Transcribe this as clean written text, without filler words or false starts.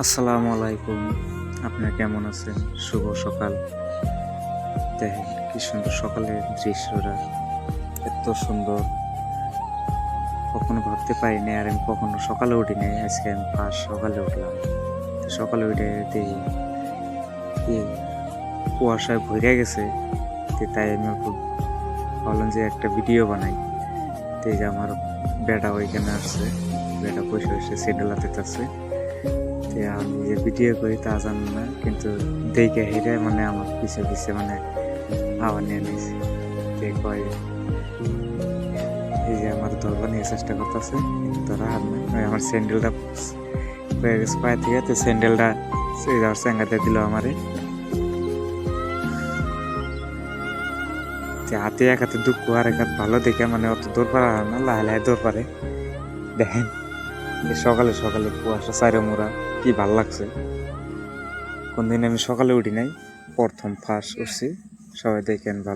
আসসালামু আলাইকুম। আপনারা কেমন আছেন? শুভ সকাল। দেখেন কি সুন্দর সকালের দৃশ্যটা, এত সুন্দর। কখনো ভাবতে পারিনি আর আমি কখনো সকালে উঠি নাই। আজকে আমি ফার্স্ট সকালে উঠলাম। তো সকালে উঠে দেখি কি কুয়াশায় ভরে গেছে। তো তাই আমি ভাবলাম যে একটা ভিডিও বানাই। তো এই যে আমার বেটা ওইখানে আসছে, বেটা বসে বসে স্যান্ডেল হাতেছে। আমি যে ভিডিও করি তা জান না, কিন্তু দেখে হেরে মানে আমার পিছে পিছে মানে আবার নিয়ে নিয়েছে। কয় এই যে আমার ধরবা নিয়ে চেষ্টা করতেছে, কিন্তু ধরা হার না। আমার স্যান্ডেলটা হয়ে গেছে পায়ে থেকে, তো স্যান্ডেলটা সেই যাওয়ার স্যাঙ্গাতে দিল আমারে। হাতে এক হাতে দুঃখ আর এক হাত ভালো দেখে মানে অত দৌড় পারা না, লাহে লাহে দৌড় পারে। দেখেন সকালে সকালে কুয়াশা চাইরে মোড়া, কি ভাল লাগছে। কোনদিন আমি সকালে উঠি নাই, প্রথম ফার্স্ট উঠছি। সবাই দেখেন ভালো।